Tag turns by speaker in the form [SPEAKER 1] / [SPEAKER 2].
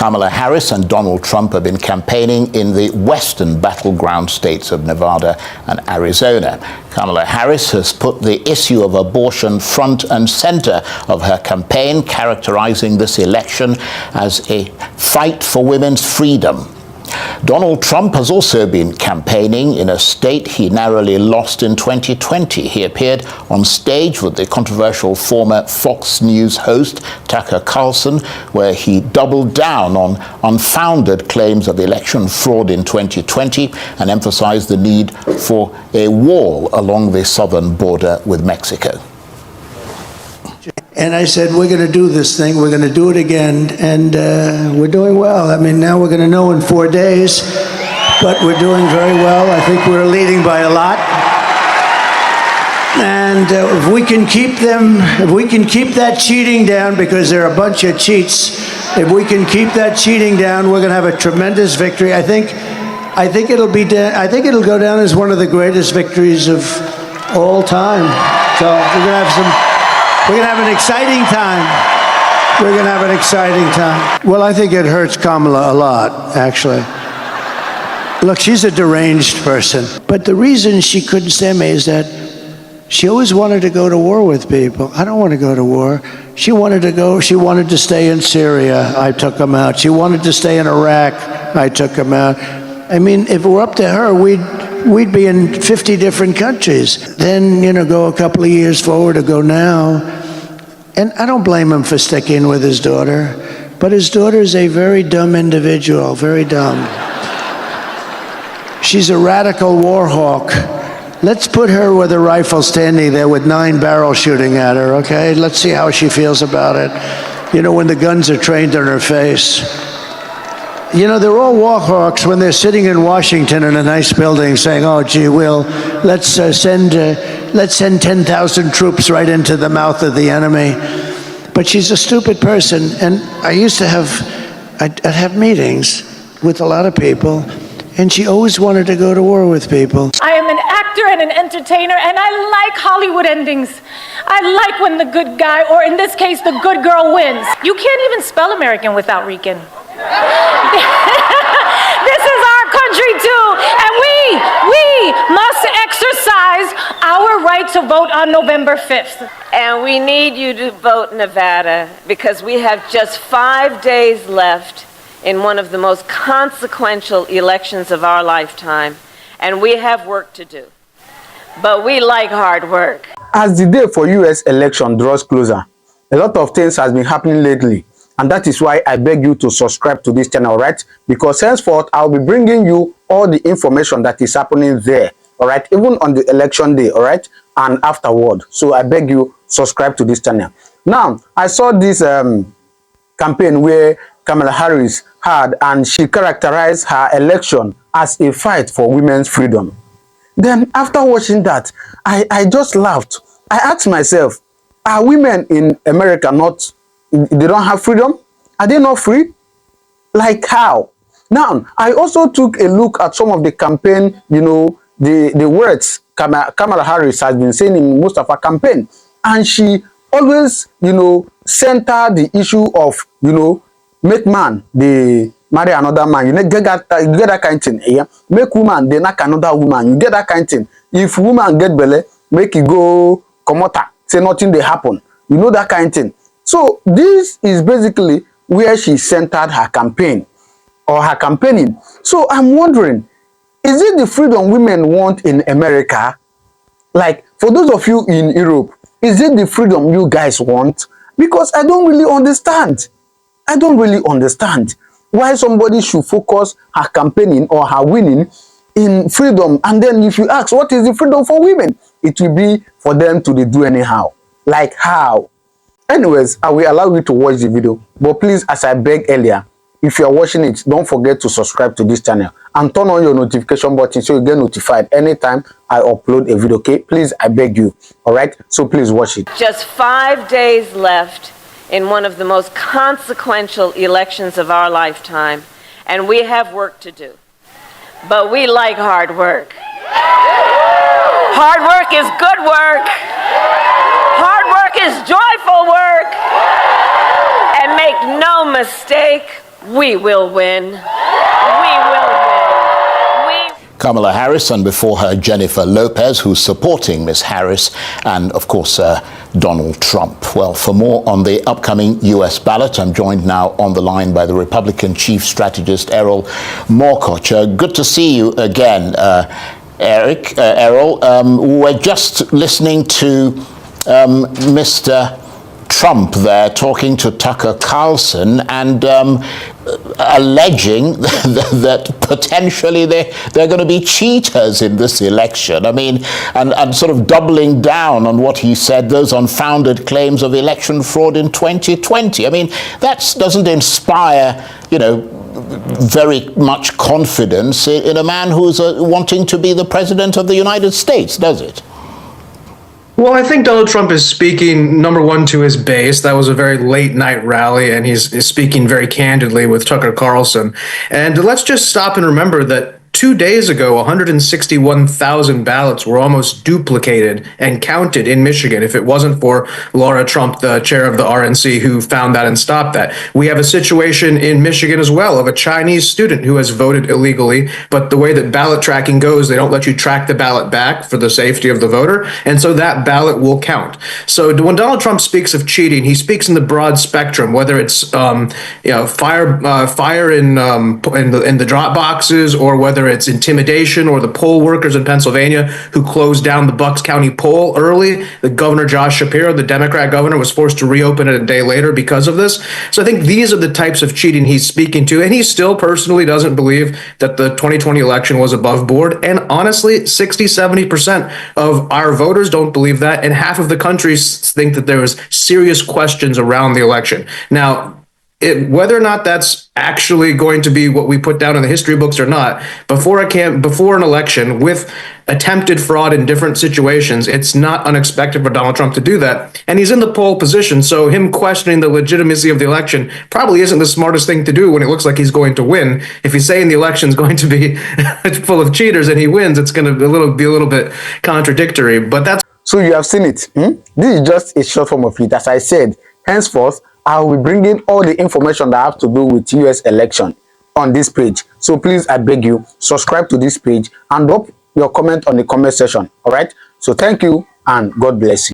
[SPEAKER 1] Kamala Harris and Donald Trump have been campaigning in the western battleground states of Nevada and Arizona. Kamala Harris has put the issue of abortion front and center of her campaign, characterizing this election as a fight for women's freedom. Donald Trump has also been campaigning in a state he narrowly lost in 2020. He appeared on stage with the controversial former Fox News host Tucker Carlson, where he doubled down on unfounded claims of election fraud in 2020 and emphasized the need for a wall along the southern border with Mexico.
[SPEAKER 2] And I said, we're going to do this thing. We're going to do it again. And we're doing well. I mean, now we're going to know in 4 days. But we're doing very well. I think we're leading by a lot. And if we can keep them, if we can keep that cheating down, because they're a bunch of cheats, if we can keep that cheating down, we're going to have a tremendous victory. I think it'll go down as one of the greatest victories of all time. So we're going to have We're going to have an exciting time. We're going to have an exciting time. Well, I think it hurts Kamala a lot, actually. Look, she's a deranged person. But the reason she couldn't stand me is that she always wanted to go to war with people. I don't want to go to war. She wanted to stay in Syria. I took them out. She wanted to stay in Iraq. I took them out. I mean, if it were up to her, we'd be in 50 different countries. Then, go a couple of years forward or go now. And I don't blame him for sticking with his daughter, but his daughter is a very dumb individual, very dumb. She's a radical war hawk. Let's put her with a rifle standing there with 9 barrels shooting at her, okay? Let's see how she feels about it. When the guns are trained on her face. They're all war hawks when they're sitting in Washington in a nice building saying, oh, gee, let's send 10,000 troops right into the mouth of the enemy. But she's a stupid person. And I'd have meetings with a lot of people, and she always wanted to go to war with people.
[SPEAKER 3] I am an actor and an entertainer, and I like Hollywood endings. I like when the good guy, or in this case, the good girl wins. You can't even spell American without Rican. This is our country too, and we must exercise our right to vote on November 5th.
[SPEAKER 4] And we need you to vote Nevada, because we have just 5 days left in one of the most consequential elections of our lifetime, and we have work to do. But we like hard work.
[SPEAKER 5] As the day for US election draws closer, a lot of things has been happening lately. And that is why I beg you to subscribe to this channel, right? Because henceforth, I'll be bringing you all the information that is happening there, all right? Even on the election day, all right? And afterward. So I beg you, subscribe to this channel. Now, I saw this campaign where Kamala Harris had, and she characterized her election as a fight for women's freedom. Then after watching that, I just laughed. I asked myself, are women in America they don't have freedom? Are they not free? Like how? Now, I also took a look at some of the campaign, the words Kamala Harris has been saying in most of her campaign. And she always, center the issue of, make man, they marry another man. You get that kind of thing. Yeah? Make woman, they knock another woman. You get that kind of thing. If woman get belly, make it go comota. Say nothing they happen. You know that kind of thing. So this is basically where she centered her campaign or her campaigning. So I'm wondering, is it the freedom women want in America? Like, for those of you in Europe, is it the freedom you guys want? Because I don't really understand. I don't really understand why somebody should focus her campaigning or her winning in freedom. And then if you ask, what is the freedom for women? It will be for them to do anyhow. Like how? Anyways, I will allow you to watch the video, but please, as I begged earlier, if you are watching it, don't forget to subscribe to this channel and turn on your notification button so you get notified anytime I upload a video, okay? Please, I beg you, all right? So please watch it.
[SPEAKER 4] Just 5 days left in one of the most consequential elections of our lifetime, and we have work to do. But we like hard work. Hard work is good work. Hard work is joyful work. And make no mistake, we will win. We will win.
[SPEAKER 1] Kamala Harris, and before her Jennifer Lopez, who's supporting Ms. Harris, and of course Donald Trump. Well, for more on the upcoming US ballot, I'm joined now on the line by the Republican chief strategist Errol Moorcock. Good to see you again, Errol. We're just listening to Mr. Trump there talking to Tucker Carlson and alleging that potentially they're going to be cheaters in this election. I mean, and sort of doubling down on what he said, those unfounded claims of election fraud in 2020. I mean, that doesn't inspire, very much confidence in a man who's wanting to be the president of the United States, does it?
[SPEAKER 6] Well, I think Donald Trump is speaking, number one, to his base. That was a very late night rally, and he's speaking very candidly with Tucker Carlson. And let's just stop and remember that 2 days ago, 161,000 ballots were almost duplicated and counted in Michigan if it wasn't for Laura Trump, the chair of the RNC, who found that and stopped that. We have a situation in Michigan as well of a Chinese student who has voted illegally, but the way that ballot tracking goes, they don't let you track the ballot back for the safety of the voter, and so that ballot will count. So when Donald Trump speaks of cheating, he speaks in the broad spectrum, whether it's fire in the drop boxes, or whether it's intimidation, or the poll workers in Pennsylvania who closed down the Bucks County poll early. The governor, Josh Shapiro, the Democrat governor, was forced to reopen it a day later because of this. So I think these are the types of cheating he's speaking to, and he still personally doesn't believe that the 2020 election was above board. And honestly, 60-70% of our voters don't believe that, and half of the country think that there was serious questions around the election. Now, whether or not that's actually going to be what we put down in the history books or not, before an election with attempted fraud in different situations, it's not unexpected for Donald Trump to do that. And he's in the pole position, so him questioning the legitimacy of the election probably isn't the smartest thing to do when it looks like he's going to win. If he's saying the election's going to be full of cheaters and he wins, it's going to be a little bit contradictory. But that's...
[SPEAKER 5] So you have seen it. This is just a short form of it. As I said, henceforth, I will be bringing all the information that have to do with US election on this page. So please, I beg you, subscribe to this page and drop your comment on the comment section. All right. So thank you and God bless you.